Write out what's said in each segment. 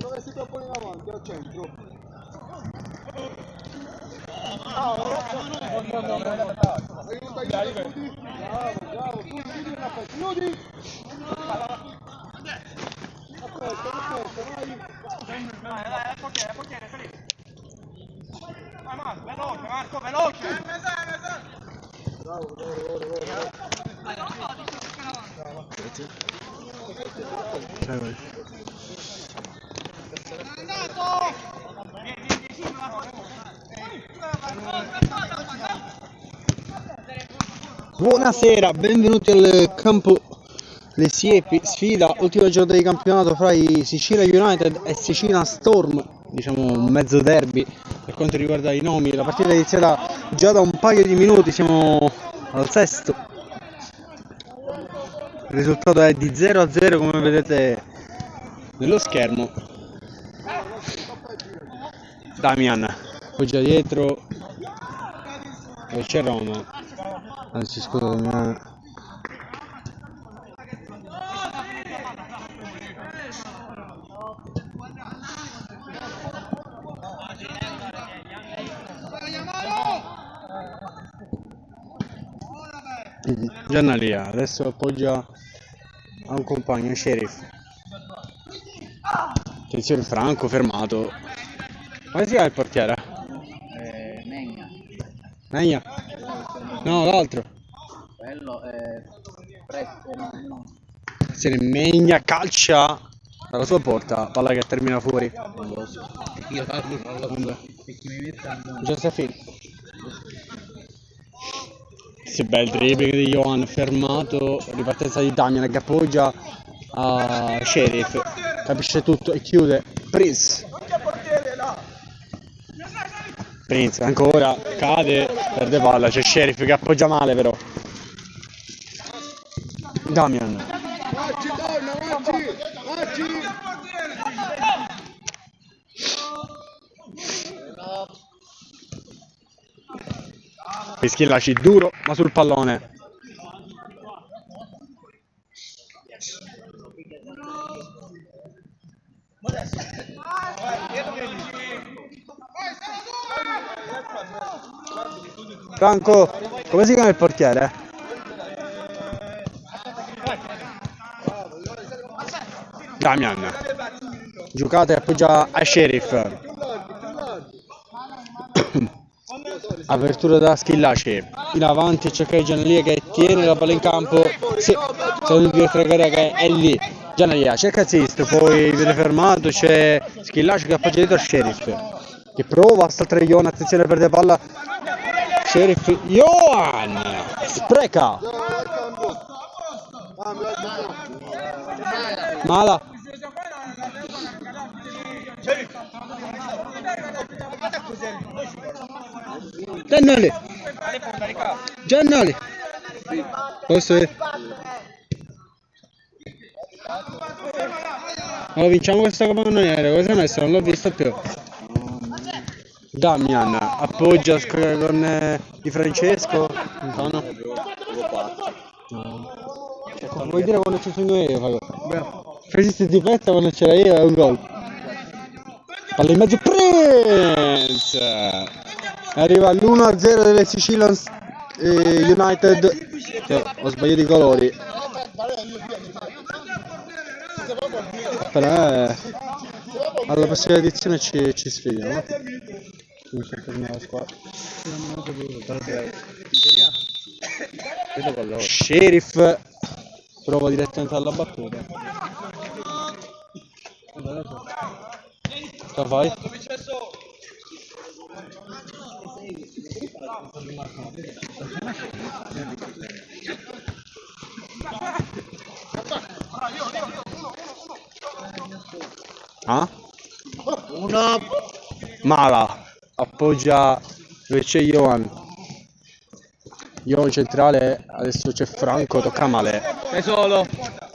dove si troppo in avanti, al centro. Aiuta, Chiudi. Bravo, tu chiudi una cosa, chiudi. Aspetta, vai. Portiere, salì. Vai Marco, veloce. Bravo. Buonasera, benvenuti al campo Le Siepi, sfida, ultima giornata di campionato fra i Sicilia United e Sicilia Storm, diciamo un mezzo derby per quanto riguarda i nomi. La partita è iniziata già da un paio di minuti, siamo al sesto. Il risultato è di 0-0 come vedete nello schermo. Damian, poi già dietro dove c'è Roma, anzi scusami. Giannalia adesso appoggia a un compagno, Sheriff. Attenzione, Franco fermato. Come si chiama il portiere? Megna. No, l'altro. Quello è Presto, no. Attenzione, Megna calcia dalla sua porta, palla che termina fuori. Non lo so. Io non lo so. E chi mi mette a Giuseppino. Sì, bel dribbling di Johan, fermato, ripartenza di Damian che appoggia a Sheriff, capisce tutto e chiude. Prince ancora cade, perde palla, c'è Sheriff che appoggia male però. Damian. Fischillaci duro ma sul pallone. Franco, come si chiama il portiere? Damian. Giocate e appoggia a Sheriff. Apertura da Schillaci, in avanti c'è Giannalia che tiene la palla in campo. Sì, c'è un dietro che è lì. Giannalia cerca il sinistro, poi viene fermato, c'è Schillaci che appoggia dietro a Sheriff che prova a saltare Johan, attenzione, perde palla. Sheriff, Johan spreca. Mala. Giannoli. Posso vedere? Allora vinciamo questa capannoniere, cosa ne so, non l'ho vista più. Damian appoggia con Di Francesco. No. Vuoi dire quando ci sono io? Fai di pezza quando c'era io è un gol. Palla in mezzo, Prince! Arriva all'1-0 delle Sicilian United. Ho sbagliato i colori. Però alla prossima edizione ci sfidiamo. Sheriff prova direttamente alla battuta. Cosa fai? Ah? uno. Mala appoggia dove c'è Johan centrale, adesso c'è Franco, tocca male. Sei solo.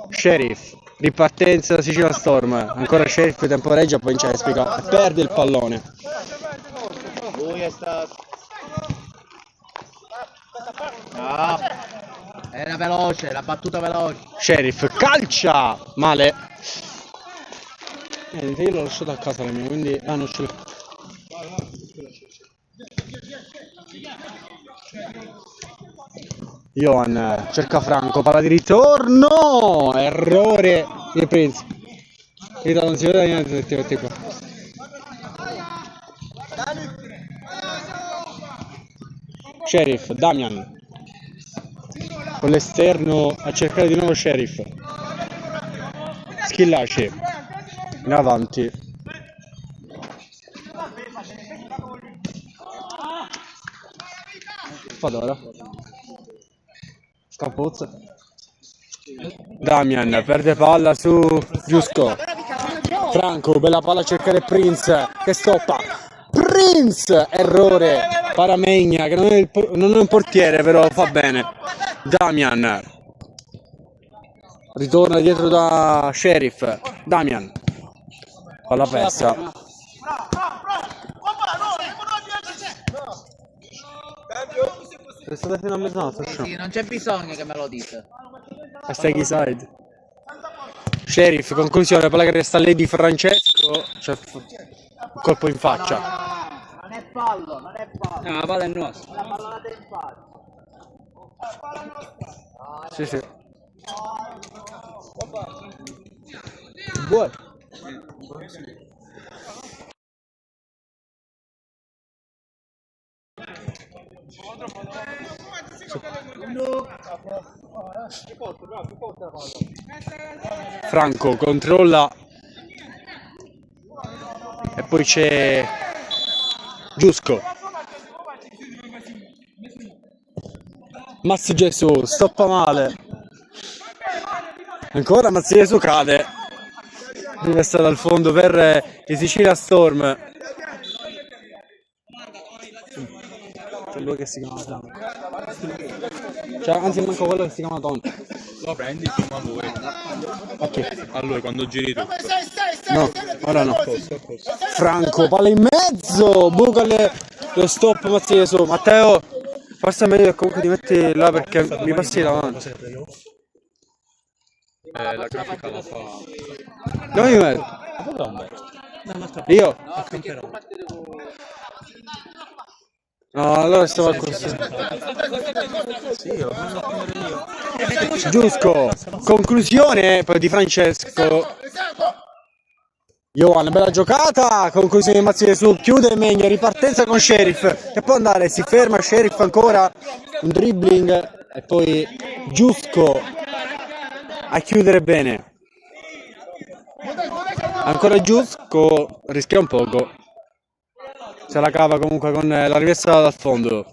Sheriff, ripartenza Sicilia Storm, ancora Sheriff temporeggia, poi Cespica perde il pallone. Lui è stato. No. Era veloce, la battuta veloce. Sheriff calcia male. Niente, io l'ho lasciato a casa la mia, quindi... Ah, non ce l'ho. Johan cerca Franco, palla di ritorno, errore di Prince. Vita non si vede niente, metti qua. Sheriff, Damian con l'esterno a cercare di nuovo Sheriff. Schillaci in avanti. Fadora Scampuzza. Damian perde palla su Giusco. Franco, bella palla a cercare Prince che stoppa. Prince, errore. Paramegna che non è un portiere, però fa bene. Damian ritorna dietro da Sheriff. Damian palla persa. Restate fino a mezzanotte. Sì, non c'è bisogno che me lo dite. Hashtag side. Sheriff, conclusione, palla che resta lì di Francesco. Cioè, colpo in faccia. Non è fallo, non è fallo. No, la palla è nostra. La pallata in faccia. Sì, sì. Buono. Franco controlla e poi c'è Giusco. Mazzi Gesù stoppa male, ancora Mazzi Gesù cade, rimessa dal fondo per i Sicilia Storm. C'è lui che si chiama Tom, cioè anzi manco quello che si chiama Tom. Lo prendi fino a lui. Ok, A lui quando giri tu. no, ora no. Franco, palla in mezzo, buca lo stop Mazzi Gesù. Matteo, forse è meglio che comunque ti metti là perché mi passi davanti. La grafica la fa. Dove mi metto? Io? No, allora stavo al corso. Giusco, conclusione poi di Francesco. Johan, bella giocata, conclusione di Mazzi su, chiude Megna, ripartenza con Sheriff, che può andare, si ferma Sheriff ancora, un dribbling e poi Giusco a chiudere bene. Ancora Giusco, rischia un poco, se la cava comunque con la rimessa dal fondo.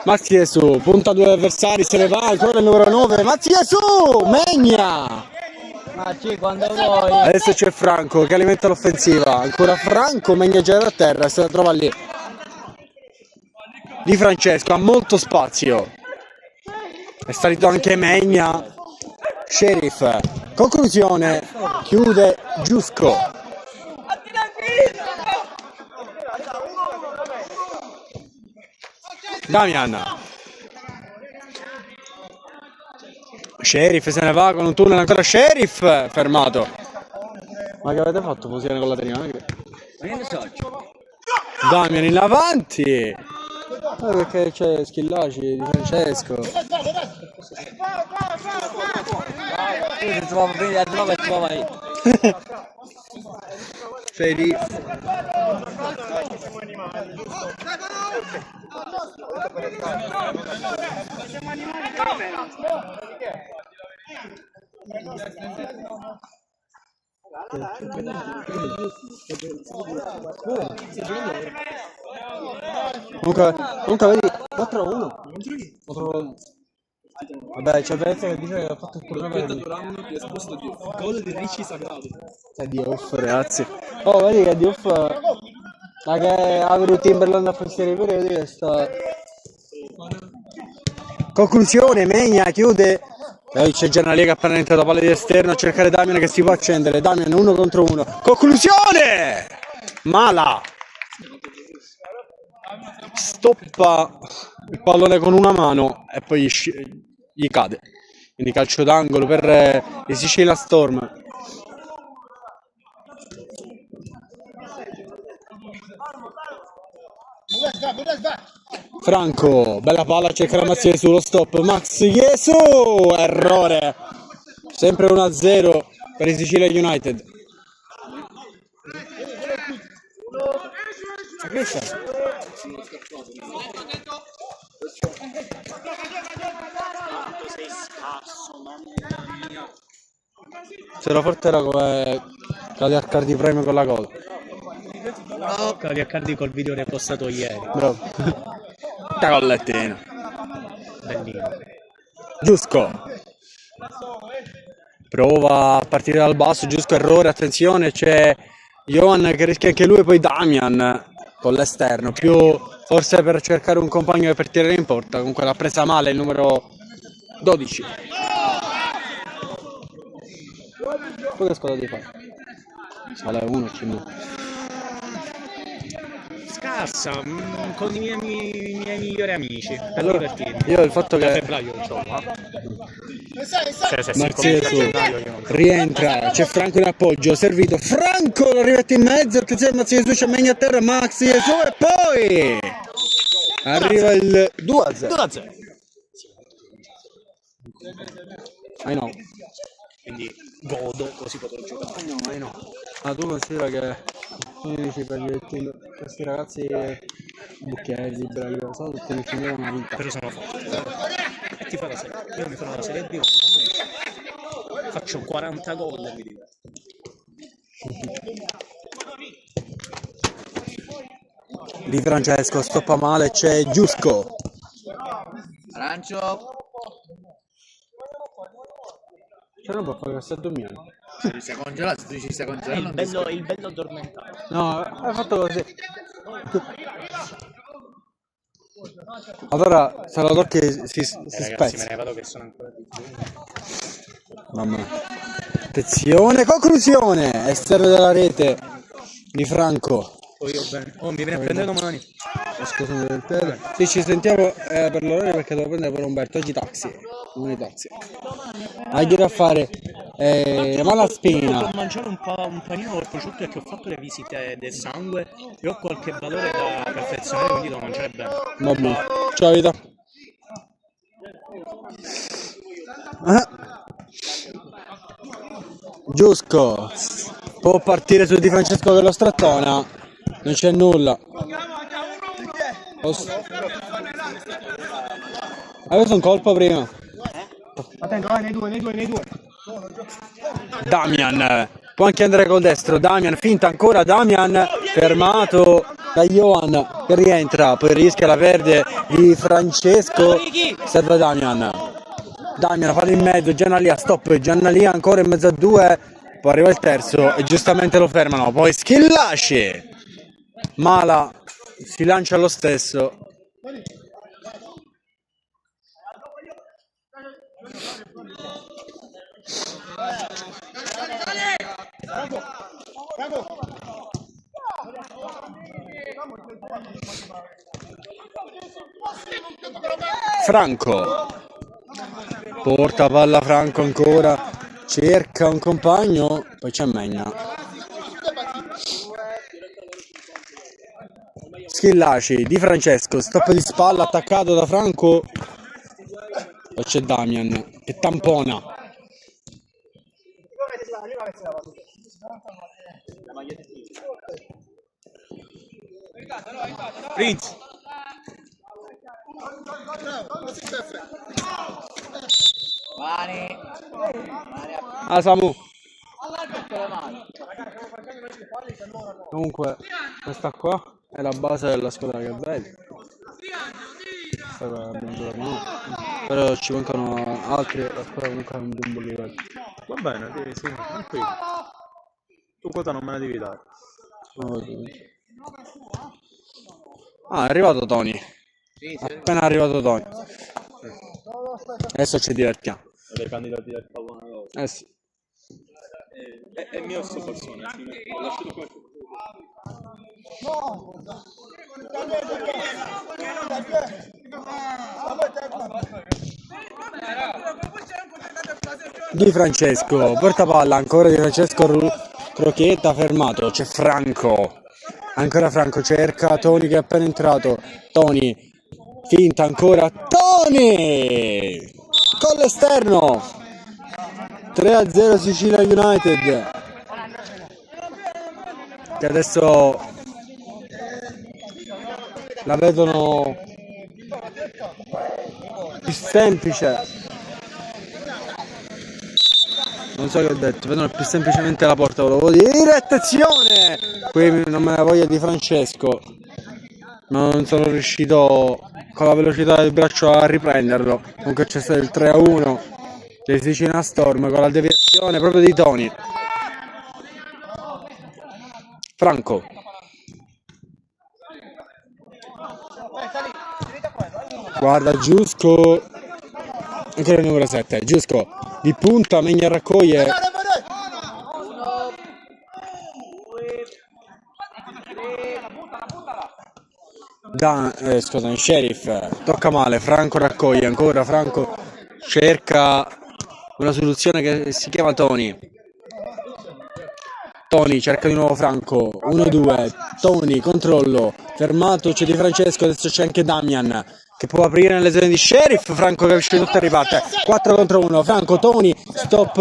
Mazzi su, punta due avversari, se ne va, ancora il numero 9, Mazzi su, Megna! Ma sì, quando vuoi. Adesso c'è Franco che alimenta l'offensiva, ancora Franco, Megna già a terra, se la trova lì. Di Francesco, ha molto spazio. È salito anche Megna. Sheriff, conclusione, chiude Giusco. Damian. Sheriff se ne va con un tunnel, ancora Sheriff fermato. Ma che avete fatto fusione con la Trina? Ma io ne so. Damian in avanti. Perché c'è Schillaci di Francesco. Io ti trovo bene, la trovo e trovo io. Sheriff. Comunque vedi 4-1. Vabbè, c'è Venezia che dice che ha fatto il problema Di esposto di gol di Ricci Sagrado. è di off, ragazzi. Oh, vedi che è di off. Ma che Agro Timberland a pensieri pure, vedi che sta. Conclusione, Megna chiude. C'è Giannalia che ha appena entrato palla di esterno a cercare Damian che si può accendere. Damian 1 contro 1. Conclusione! Mala! Stoppa il pallone con una mano e poi gli cade. Quindi calcio d'angolo per i Sicilia Storm. Franco, bella palla, cerca la Mazzieri sullo stop, Max Jesu, errore, sempre 1-0 per il Sicilia United. C'era forte era come Claudio Arcardi premio con la gol. No, Claudio Accardi col video repostato ieri. Bravo. Cacollettino. Bellino. Giusco. Prova a partire dal basso, Giusco errore, attenzione, c'è Johan che rischia anche lui, poi Damian con l'esterno, più forse per cercare un compagno per tirare in porta, comunque l'ha presa male il numero 12. Poi che squadra di fare? Sale 1 Scarsa, con i miei migliori amici. Per allora, divertirmi. io il fatto Da che febbraio, insomma. Mazzieri rientra, c'è Franco in appoggio, servito, Franco lo rivette in mezzo, attenzione Mazzieri su, c'è Megni a terra, Maxi e su e poi arriva il 2-0. 2-0. I know. Quindi godo, così potrò giocare. I know. Ma tu considera che questi ragazzi Bucchieri, bravi, sono tutti che finivano una vita. Però sono forti. E ti fa la serie. Io mi farò la serie B. Faccio 40 gol e mi diverto. Di Francesco, stoppa male, c'è Giusco. Arancio. C'è non può fare che sta dormendo. Si sta congelato, tu ci stai congelando. Il bello addormentato. No, hai fatto così. Allora, se lo tocchi si Ragazzi, spezza. me ne vado che sono ancora di più. Mamma mia. Attenzione, conclusione! Esterno della rete di Franco. Poi io bene. Oh, mi viene a prendere domani. Scusami del tele. Sì, ci sentiamo per l'orario perché devo prendere per Umberto. Oggi taxi. Non è taxi. Hai da fare Malaspina. Ho mangiato un panino col prosciutto perché ho fatto le visite del sangue e ho qualche valore da perfezionare, quindi devo mangiare bene. Vabbè. Ciao vita. Giusco può partire su Di Francesco che lo strattona, non c'è nulla. Avevo un colpo prima. Attento, vai nei due. Damian può anche andare col destro, Damian finta ancora, Damian fermato da Johan che rientra, poi rischia la perde di Francesco, serve Damian palla in mezzo, Giannalia stop, Giannalia ancora in mezzo a due, poi arriva il terzo e giustamente lo fermano, poi Schillaci, Mala si lancia lo stesso. Franco porta palla, Franco ancora cerca un compagno, poi c'è Megna. Schillaci, Di Francesco, stop di spalla attaccato da Franco, poi c'è Damian che tampona. Prince. Ah, Samu. Comunque questa qua è la base della squadra che è bella. Però ci mancano altri, la squadra comunque è un buon livello. Va bene, sì, tranquillo. Tu quota non me la devi dare. Ah, è arrivato Tony. Appena è arrivato Tony. Adesso ci divertiamo. Le candidati del pallone. Sì. È mio sto persone. Lascialo qua. Di Francesco, porta palla ancora Di Francesco, Crocchetta fermato, c'è Franco Ancora Franco cerca Toni che è appena entrato. Toni finta ancora. Toni con l'esterno. 3-0 Sicilia United, che adesso la vedono più semplice. Non so che ho detto, vedono più semplicemente la porta, volevo dire. Attenzione! Qui non me la voglia di Francesco, ma non sono riuscito con la velocità del braccio a riprenderlo. Comunque c'è stato il 3-1 dei Sicilia Storm con la deviazione proprio di Toni. Franco. Guarda Giusco, ancora il numero 7, Giusco di punta, Megna raccoglie. Scusami, Sheriff tocca male, Franco raccoglie, ancora Franco cerca una soluzione che si chiama Toni. Toni cerca di nuovo Franco, 1-2, Toni controllo, fermato, c'è Di Francesco, adesso c'è anche Damian che può aprire nelle zone di Sheriff. Franco che esce tutto e riparte, 4 contro 1, Franco, Toni, stop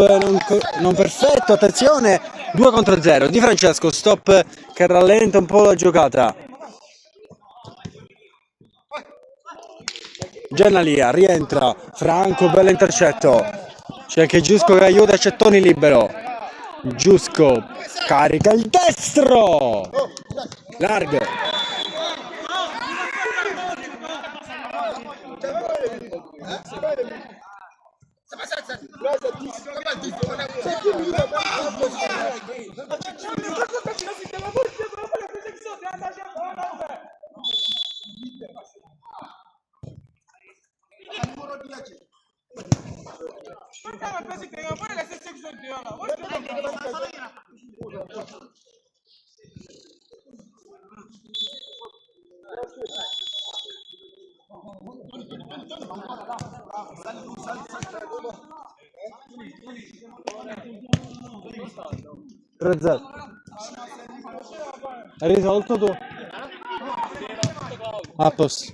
non perfetto, attenzione, 2 contro 0, Di Francesco, stop che rallenta un po' la giocata. Gennalia rientra, Franco, bello intercetto, c'è anche Giusco che aiuta, c'è Toni libero, Giusco carica il destro, largo. Hai risolto tu? A posto.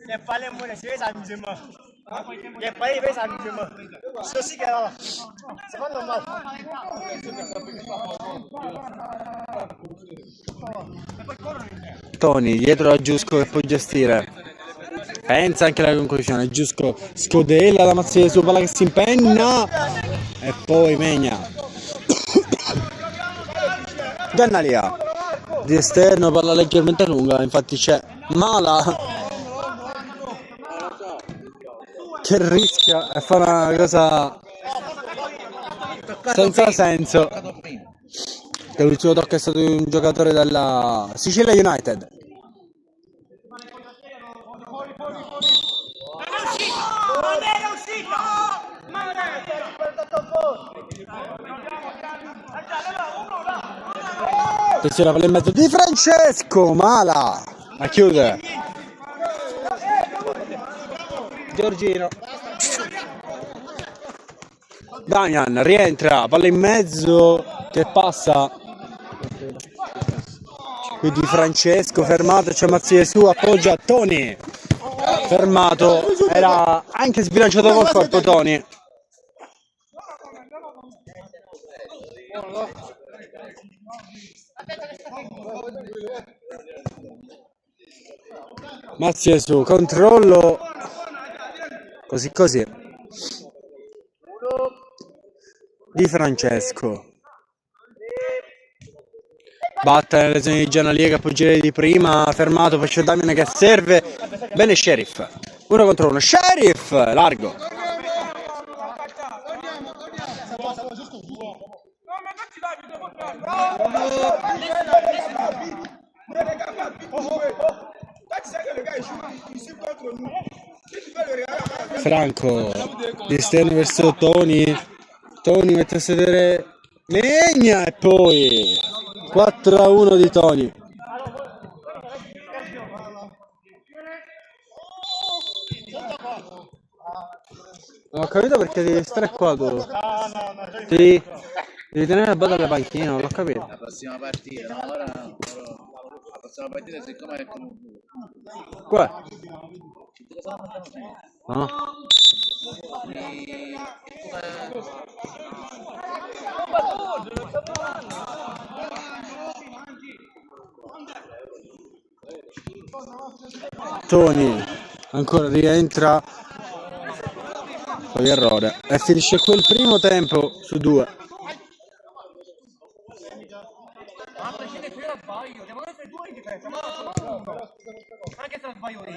Les palais, moi, c'est amusement. Les palais, c'est amusement. Ceci, c'est pas normal. Toni dietro a Giusco che può gestire, pensa anche alla conclusione, Giusco scodella la mazza di sua palla che si impenna e poi Megna. Gannalia di esterno, palla leggermente lunga, infatti c'è Mala che rischia e fa una cosa senza senso. L'ultimo tocco è stato di un giocatore della Sicilia United. Attenzione, palla in mezzo di Francesco, Mala a chiudere. Giorgino. Damian rientra, palla in mezzo che passa. Quindi Francesco fermato, c'è Mazzi su, appoggia Toni. Fermato, era anche sbilanciato col corpo Toni. Mazzi su, controllo. Così così. Di Francesco. Batte nelle zone di Giannalia che appoggerei di prima, fermato, poi c'è Damian che serve. Bene Sheriff, 1 contro 1, Sheriff, largo. Franco, di esterno verso Toni, Toni mette a sedere Megna e poi 4-1 di Toni. Non ho capito perché devi stare qua tu. Devi tenere la botta alla panchina, non l'ho capito. La prossima partita, no, ora no. Però la prossima partita siccome è come Qua. No? Tony ancora rientra, poi errore e finisce quel primo tempo su 2. Anche se sbaglio io.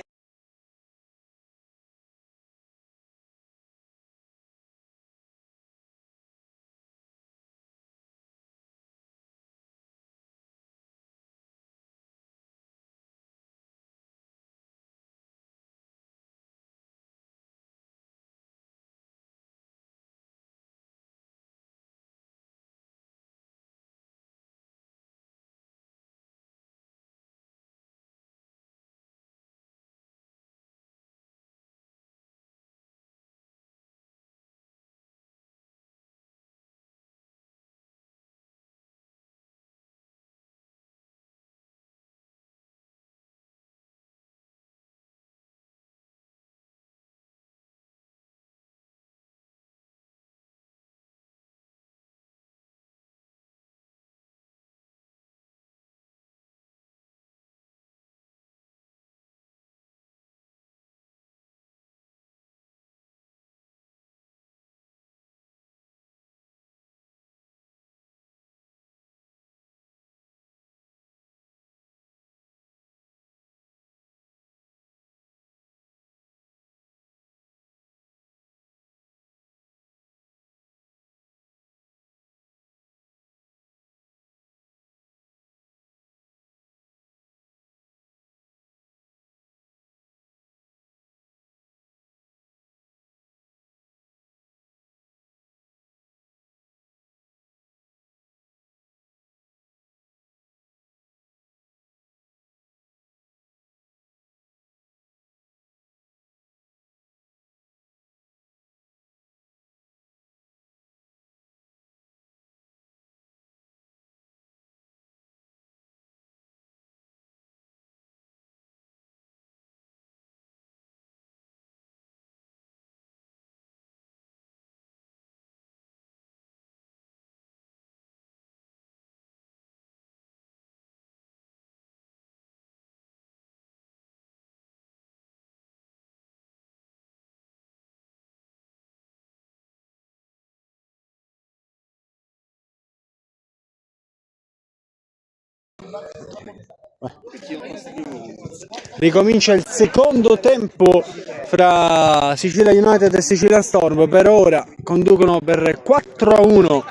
Ricomincia il secondo tempo fra Sicilia United e Sicilia Storm. Per ora conducono per 4-1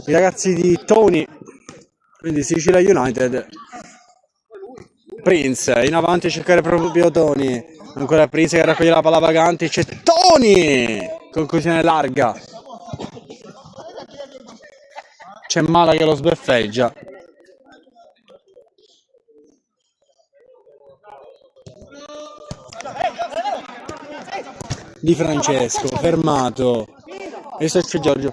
i ragazzi di Tony, quindi Sicilia United. Prince in avanti a cercare proprio Tony, ancora Prince che raccoglie la palla vagante, c'è Tony, conclusione larga, c'è Mala che lo sbeffeggia. Di Francesco fermato e se c'è Giorgio.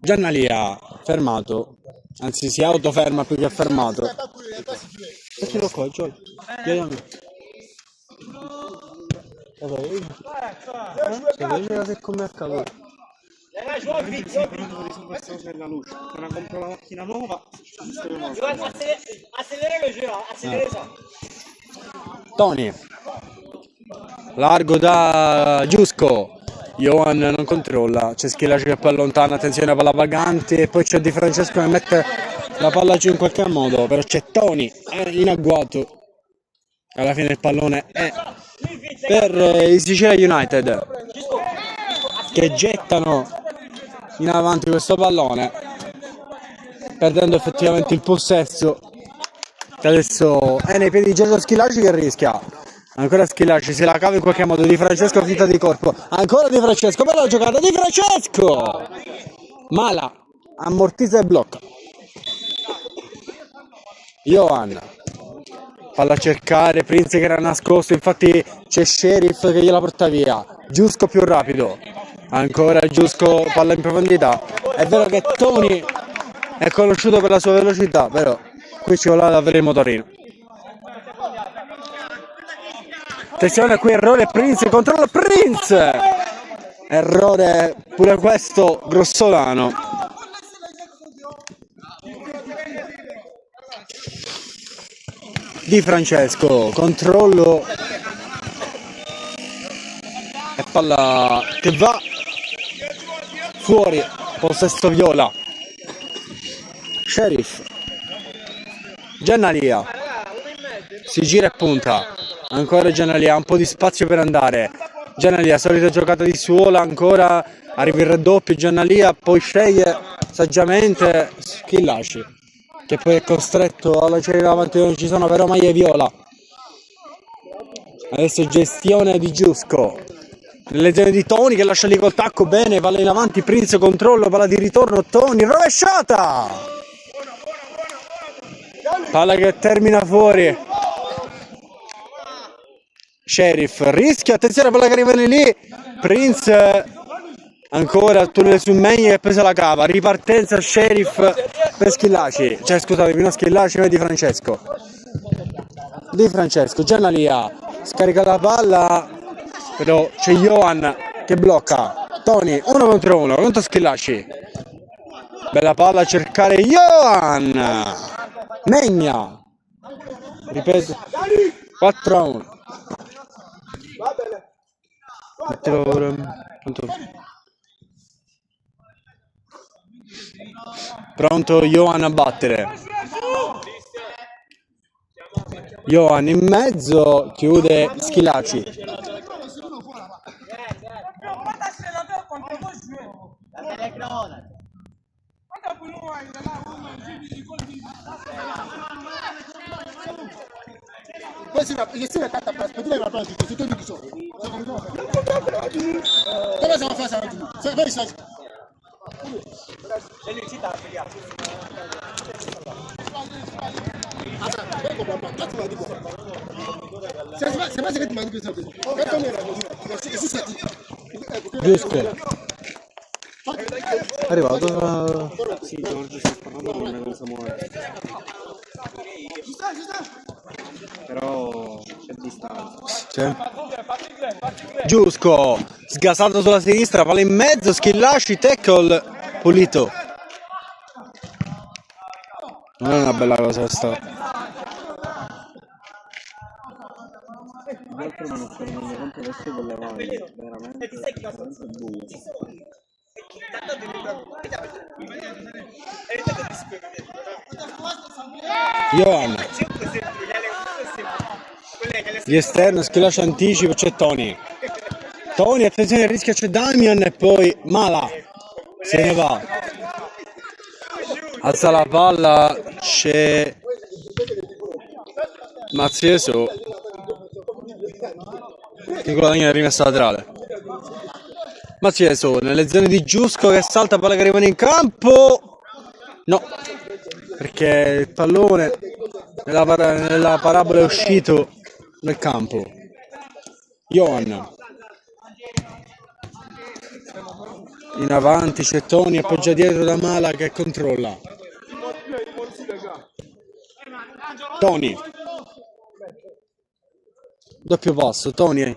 Giannalia fermato, anzi si autoferma più che fermato. Perché lo coglio? Se come accade? Non compro la macchina nuova. Accelerare ça. Tony largo da Giusco, Johan non controlla, c'è Schillaci che poi allontana, attenzione palla vagante, e poi c'è Di Francesco che mette la palla giù in qualche modo, però c'è Tony in agguato, alla fine il pallone è per i Sicilia United che gettano in avanti questo pallone perdendo effettivamente il possesso, che adesso è nei piedi di Giorgio Schillaci che rischia. Ancora Schillaci, se la cava in qualche modo, Di Francesco finta di corpo, ancora Di Francesco, bella giocata, Di Francesco! Mala ammortizza e blocca. Johan, palla a cercare, Prince che era nascosto, infatti c'è Sheriff che gliela porta via. Giusco più rapido, ancora Giusco, palla in profondità. È vero che Tony è conosciuto per la sua velocità, però qui ci vuole avere il motorino. Attenzione, qui errore Prince, controllo Prince! Errore pure questo grossolano. Di Francesco, controllo e palla che va fuori, possesso viola. Sheriff, Giannalia, si gira e punta, ancora Giannalia, un po' di spazio per andare. Giannalia, solita giocata di Suola, ancora arriva il raddoppio, Giannalia poi sceglie saggiamente Schillaci, che poi è costretto a lanciare davanti, non ci sono però maglie viola. Adesso gestione di Giusco, nelle zone di Tony che lascia lì col tacco, bene, palla in avanti, Prince controllo, palla di ritorno, Tony, rovesciata! Palla che termina fuori. Sheriff rischia, attenzione, palla che arriva lì, Prince ancora tunnel su Megna che presa la cava, ripartenza Sheriff per Schillaci, cioè scusatemi, non Schillaci ma Di Francesco. Di Francesco, Giannalia scarica la palla, però c'è Johan che blocca. Tony 1 contro 1 contro Schillaci, bella palla a cercare Johan. Megna, ripeto, 4-1. Pronto Johan a battere. Johan in mezzo, chiude Schillaci. Poi si va, gli si va carta per aspettare la pratica, se tu dici solo. Come siamo a fare ça? C'est vrai ça. C'est pas ce que tu m'as dit que ça. Quand on est là, c'est ça. Giusto. È arrivato. Sì, Giorgio sta parlando con me Samuele. Però c'è distanza. Sì. Giusco, sgasato sulla sinistra, palla in mezzo, Schillaci, tackle, pulito. Non è una bella cosa questa. L'altro me ne sto rendendo conto adesso con le mani, veramente buio. Johan, gli esterno, Schillaci anticipo, c'è Tony. Tony, attenzione, rischia, c'è Damian e poi Mala se ne va. Alza la palla, c'è Mazzieso che guadagna la rimessa laterale. Mazzieso nelle zone di Giusco che salta, palla che arriva in campo. No, perché il pallone nella parabola è uscito dal campo. Johan in avanti, c'è Tony, appoggia dietro da Mala che controlla. Tony, doppio passo, Tony,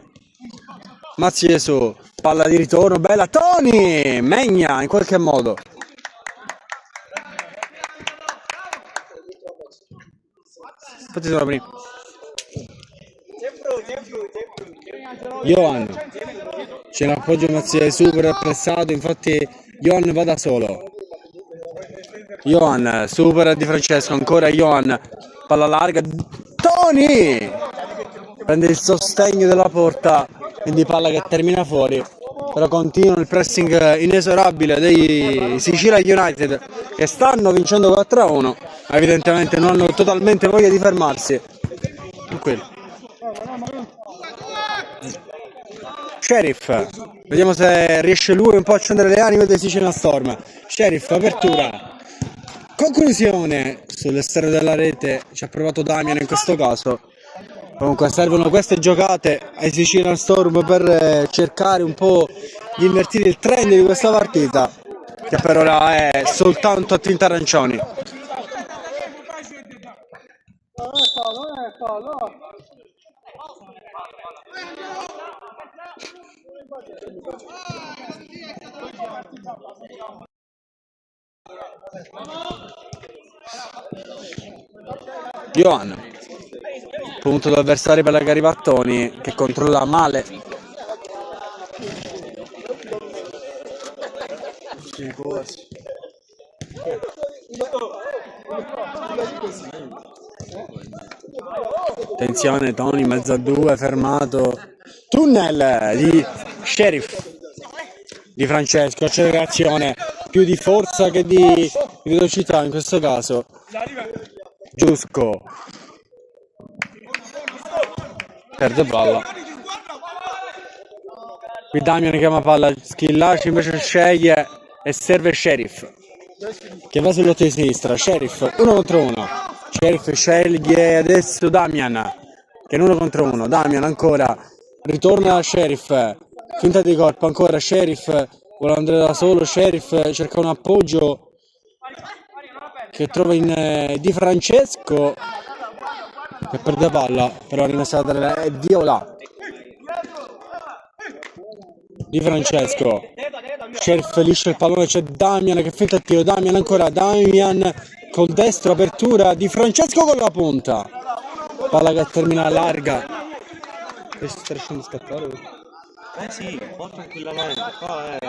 Mazzieso, palla di ritorno, bella Tony, Megna in qualche modo. Infatti sono prima. Johan, c'è l'appoggio Mazzieso super appressato, infatti Johan va da solo. Johan, super Di Francesco, ancora Johan, palla larga, Tony prende il sostegno della porta, quindi palla che termina fuori, però continua il pressing inesorabile dei Sicilia United che stanno vincendo 4-1, ma evidentemente non hanno totalmente voglia di fermarsi. Tranquillo. Sheriff, vediamo se riesce lui un po' a accendere le anime dei Sicilian Storm. Sheriff, apertura, conclusione sull'esterno della rete, ci ha provato Damian in questo caso. Comunque servono queste giocate ai Sicilian Storm per cercare un po' di invertire il trend di questa partita, che per ora è soltanto a tinta arancioni. Johan, punto d'avversario per la Garibattoni che controlla male. Attenzione, Tony, mezzo a due, fermato. Tunnel di Sheriff, di Francesco, accelerazione, più di forza che di velocità in questo caso. Giusco perde palla. Qui Damian chiama palla, Schillaci invece sceglie e serve Sheriff che va sull'otto di sinistra. Sheriff 1 contro 1. Sheriff sceglie adesso Damian che è 1 contro 1. Damian ancora ritorna a Sheriff, finta di corpo ancora. Sheriff vuole andare da solo. Sheriff cerca un appoggio che trova in Di Francesco che perde palla, però rimessa da Viola. Di Francesco, Sheriff liscia il pallone, c'è Damian che finta il tiro. Damian ancora, Damian col destro, apertura, Di Francesco con la punta, palla che termina larga. E si sta riuscendo a scattare? Sì, un po' tranquillamente. Qua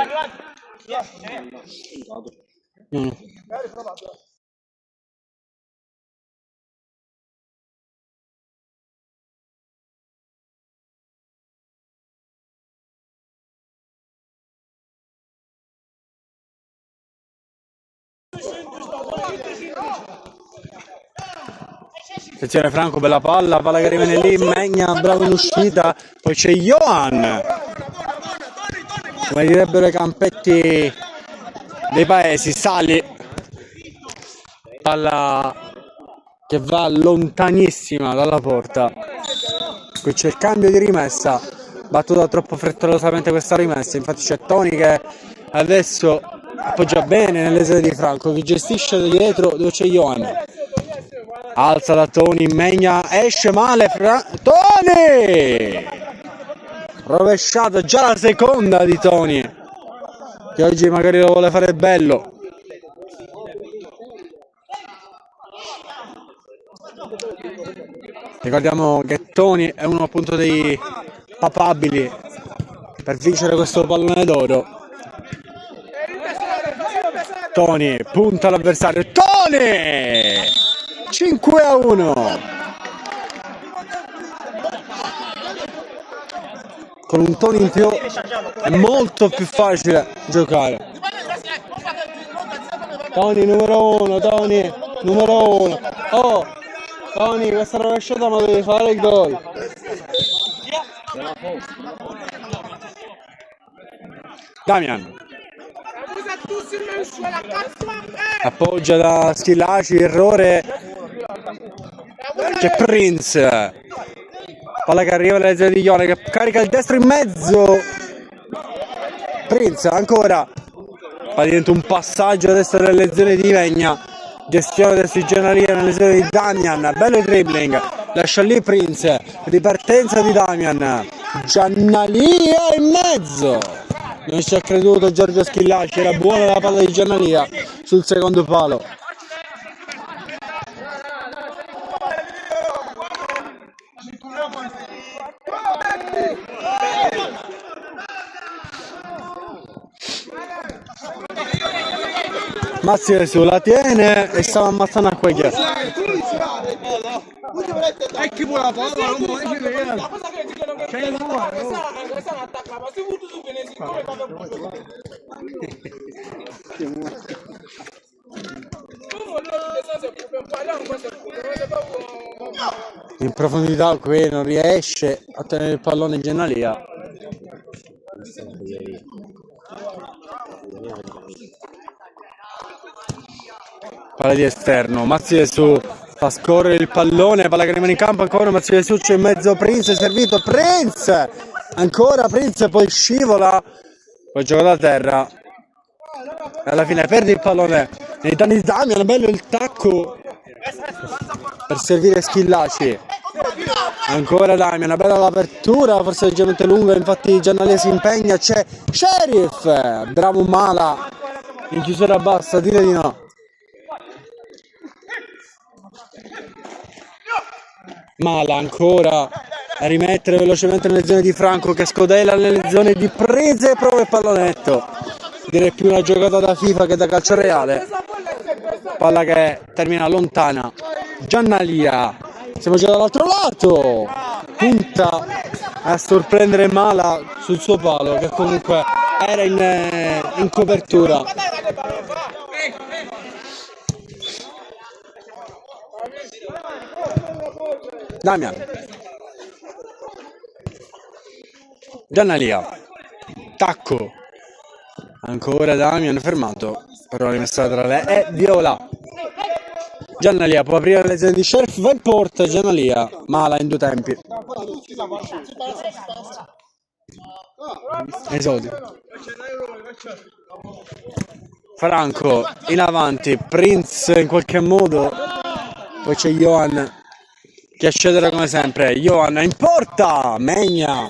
Attenzione Franco, bella palla che rimane lì, Megna bravo in uscita, poi c'è Johan, come direbbero i campetti dei paesi, Sali, palla che va lontanissima dalla porta. Qui c'è il cambio di rimessa, battuta troppo frettolosamente questa rimessa, infatti c'è Tony che adesso appoggia bene nelle sede di Franco, che gestisce da dietro dove c'è Johan. Alza da Tony, Megna esce male, Tony! Rovesciata, già la seconda di Tony, che oggi magari lo vuole fare bello. Ricordiamo che Tony è uno appunto dei papabili per vincere questo pallone d'oro. Tony punta l'avversario, Tony! 5-1 con un Tony in più è molto più facile giocare. Tony numero 1, Tony numero 1. Oh Tony, questa rovesciata ma devi fare il gol. Damian appoggia da Schillaci, errore, c'è Prince, palla che arriva alle zone di Ione che carica il destro in mezzo. Prince ancora, fa diventa un passaggio adesso nelle zone di Megna, gestione del Giannalia nelle zone di Damian, bello il dribbling, lascia lì Prince, ripartenza di Damian, Giannalia in mezzo. Non ci ha creduto Giorgio Schillaci, era buona la palla di Giannalia sul secondo palo. Mazzi su la tiene e stava ammazzando a quegli. In profondità qui non riesce a tenere il pallone in Giannalia. Palla di esterno, Mazzi Gesù fa scorrere il pallone, palla che rimane in campo ancora, Mazzi Gesù c'è in mezzo Prince, è servito Prince, ancora Prince, poi scivola, poi gioca da terra e alla fine perde il pallone nei danni di Damian. Bello il tacco per servire Schillaci, ancora Damian, bella l'apertura, forse leggermente lunga, infatti Giannalia si impegna, c'è Sheriff, bravo Mala in chiusura bassa, dire di no. Mala ancora a rimettere velocemente nelle zone di Franco che scodella nelle zone di Prese, prova il pallonetto, direi più una giocata da FIFA che da calcio reale, palla che termina lontana. Giannalia, siamo già dall'altro lato, punta a sorprendere Mala sul suo palo che comunque era in copertura. Damian, Giannalia, tacco, ancora Damian fermato, però la rimessa laterale è viola. Giannalia può aprire le zone di Sheriff, va in porta Giannalia, Mala in due tempi. Esodio. Franco in avanti, Prince in qualche modo, poi c'è Johan che accedera come sempre, Johan in porta, Megna,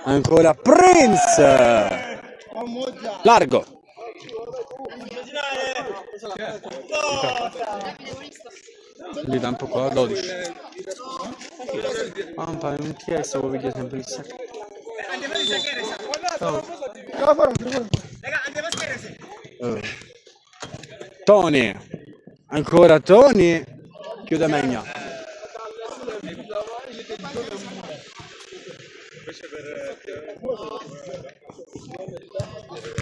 ancora Prince, largo. Di tempo qua 12. Mamma non ti è stavo video sempre il secco. Tony, ancora Tony, chiude Megna.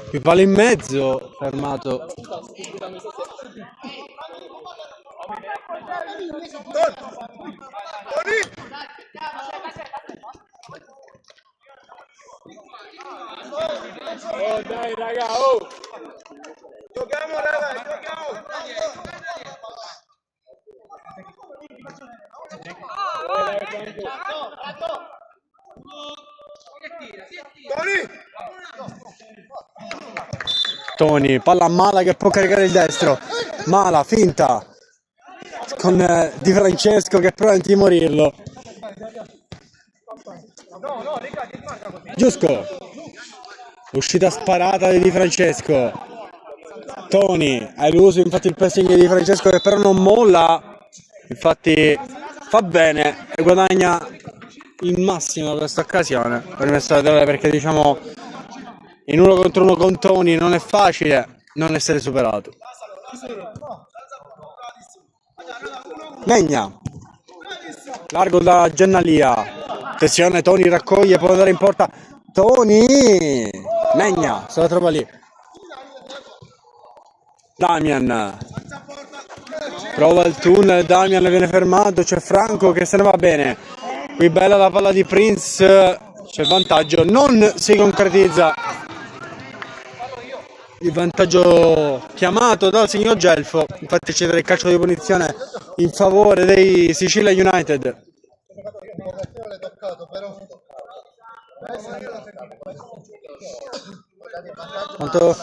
Qui palla in mezzo, fermato. Oh dai raga, oh! Giochiamo raga, giochiamo! Tony, palla a Mala che può caricare il destro. Mala, finta con Di Francesco che prova a intimorirlo. Giusco, uscita sparata di Di Francesco. Tony ha eluso infatti il pressing di Di Francesco che però non molla, infatti fa bene e guadagna il massimo da questa occasione per rimessa laterale, perché diciamo in uno contro uno con Tony non è facile non essere superato. Megna, largo da Giannalia, attenzione, Tony raccoglie, può andare in porta Tony, Megna, se la trova lì. Damian prova il tunnel, Damian viene fermato, c'è Franco che se ne va bene, qui bella la palla di Prince, c'è il vantaggio, non si concretizza il vantaggio chiamato dal signor Gelfo, infatti c'è del calcio di punizione in favore dei Sicilia United. Quanto?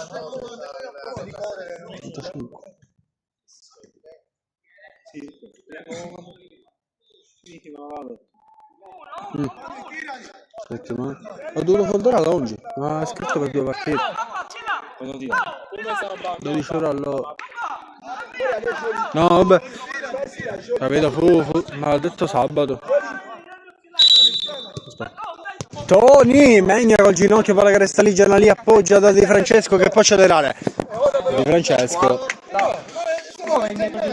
Aspetta, ma ho dovuto foldare oggi, ma è scritto per 2 partite. 12 ore all'ora. No, vabbè. Capito, ma l'ho detto sabato. Aspetta. Tony, Megna col ginocchio, palla che resta lì, Giannalia appoggia da Di Francesco che può accelerare. Di Francesco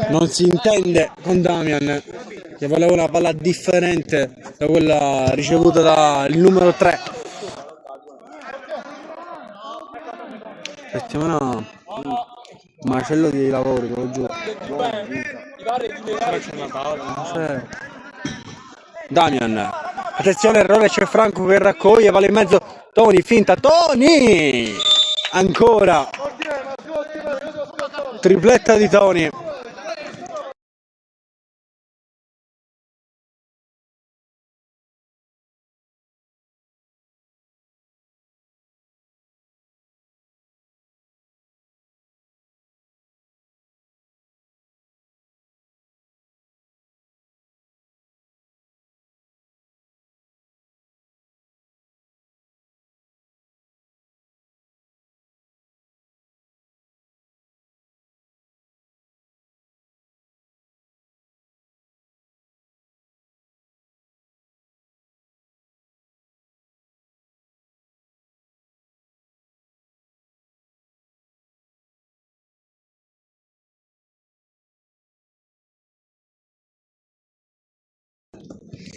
non si intende con Damian che voleva una palla differente da quella ricevuta dal numero 3. Settimana macello di lavoro, te lo giuro. Damian, attenzione, errore, c'è Franco che raccoglie, vale in mezzo Tony, finta Tony, ancora tripletta di Tony.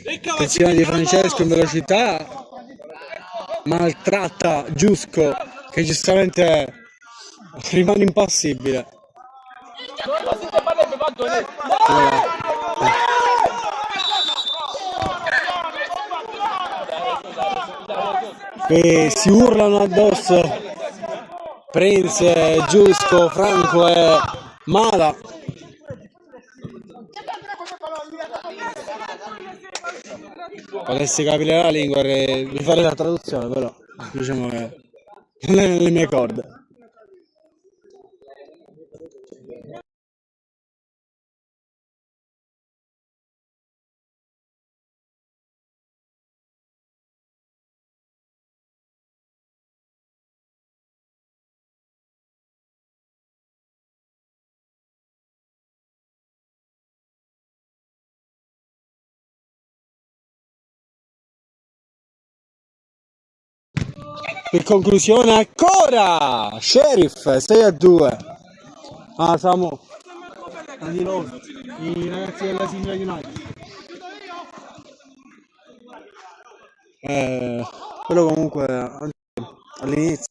Attenzione di Francesco in velocità, maltratta Giusco che giustamente rimane impassibile. E si urlano addosso Prince, Giusco, Franco e Mala. Potessi capire la lingua e vi fare la traduzione, però diciamo che non è nelle mie corde. In conclusione ancora Sheriff 6-2. Ah, Samu, di loro, i ragazzi della Signora United. Quello comunque all'inizio.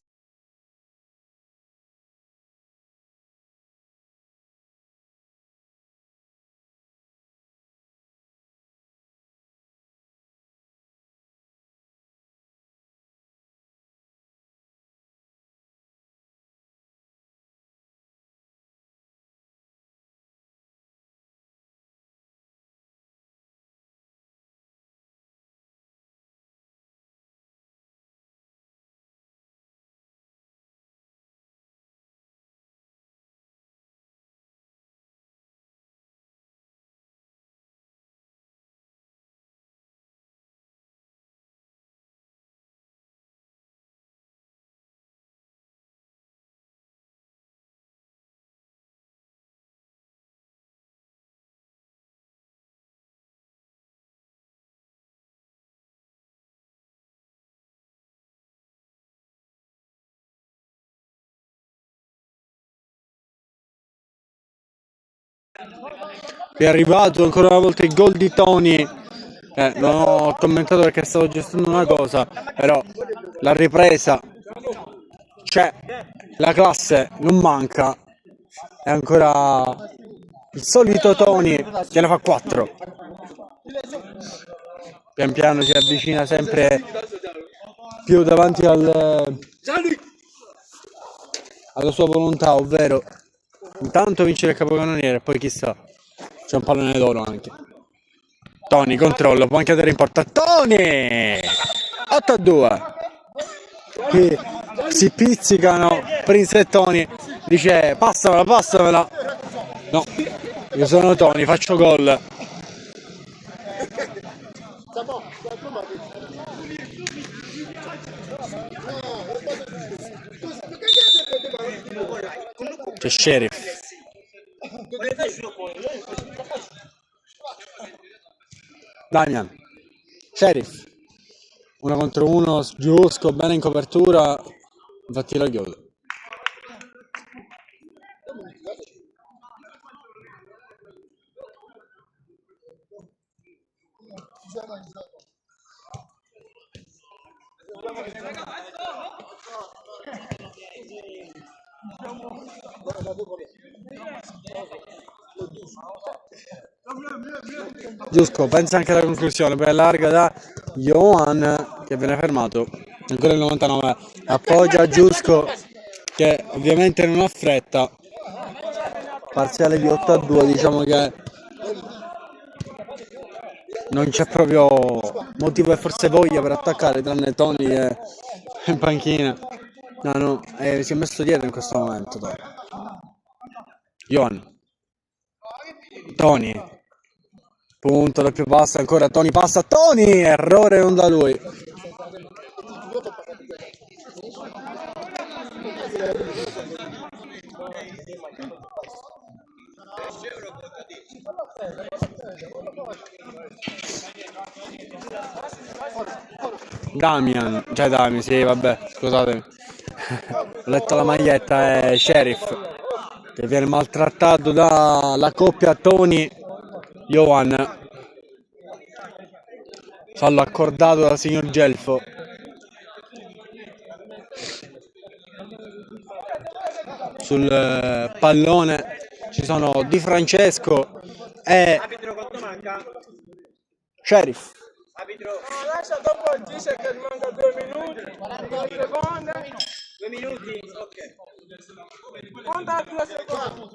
È arrivato ancora una volta il gol di Tony. Non ho commentato perché stavo gestendo una cosa, però la ripresa c'è, la classe non manca, è ancora il solito Tony che ne fa 4. Pian piano si avvicina sempre più davanti alla sua volontà, ovvero intanto vincere il capocannoniere e poi chissà, c'è un pallone d'oro anche. Tony controllo, può anche andare in porta. Tony 8-2. Qui si pizzicano Prince e Tony, dice passamela. No, io sono Tony, faccio gol. C'è Sheriff. Damian, Sheriff, 1 contro 1, Giusco bene in copertura, infatti la chiudo. Giusco pensa anche alla conclusione, poi allarga da Johan che viene fermato ancora il 99, appoggia Giusco che ovviamente non ha fretta, parziale di 8-2, diciamo che non c'è proprio motivo e forse voglia per attaccare, tranne Tony che è in panchina. No, si è messo dietro in questo momento Johan. Tony, punto, doppio passo, ancora Tony passa, Tony, errore non da lui. Damian, sì, vabbè, scusatemi. Ho letto la maglietta, è Sheriff, che viene maltrattato dalla coppia Tony-Johan. Fallo accordato dal signor Gelfo. Sul pallone ci sono Di Francesco e Sheriff. Lascia dopo dice che manca 2 minuti, 2 secondi. 2 minuti, ok. Conta 2 secondi.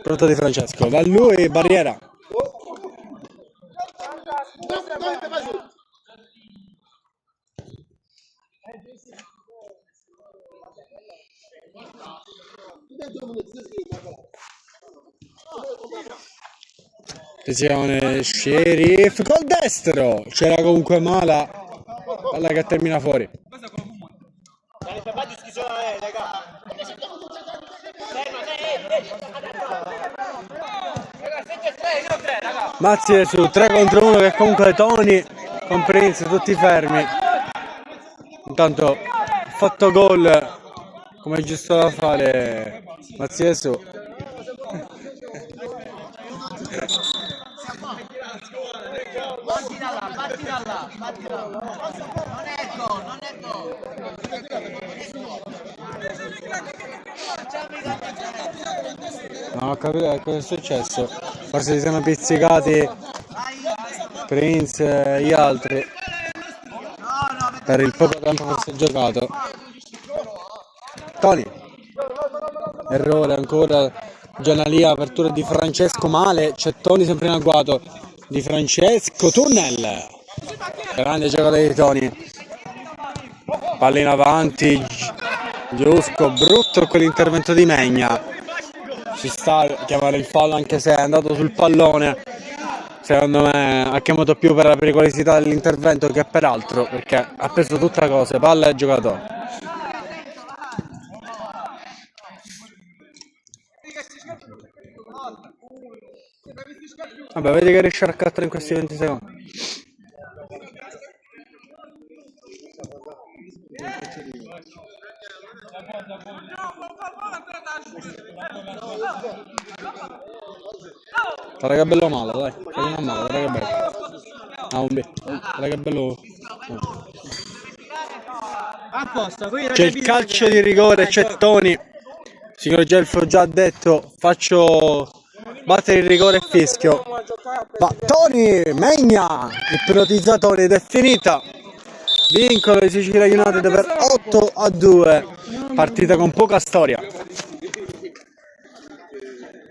Pronto Di Francesco, va lui, barriera. Attenzione, Sheriff col destro, c'era comunque Mala, palla che termina fuori. Mazzi è su 3 contro 1 che comunque Tony con Prince tutti fermi. Intanto ha fatto gol come è giusto da fare Mazzi è su. Batti da là. Non è gol. Non ho capito cosa è successo. Forse si sono pizzicati Prince e gli altri per il poco tempo forse giocato. Tony, errore ancora, Giannalia, apertura di Francesco male, c'è Tony sempre in agguato. Di Francesco, tunnel, grande giocata di Tony, palla in avanti, Giusco, brutto quell'intervento di Megna, ci sta a chiamare il fallo anche se è andato sul pallone, secondo me ha chiamato più per la pericolosità dell'intervento che per altro, perché ha preso tutte cose, palla e giocatore. Vabbè, vedi che riesce a raccattare in questi 20 secondi. Guarda che bello male, dai. Guarda che male, guarda che bello. Ah, un B. Guarda che bello. C'è il calcio di rigore, c'è Tony. Signor Gelfo già detto, faccio battere il rigore e fischio. Ma Tony Megna, ipnotizzatore ed è finita. Vincolo di Sicilia United per 8-2. Partita con poca storia.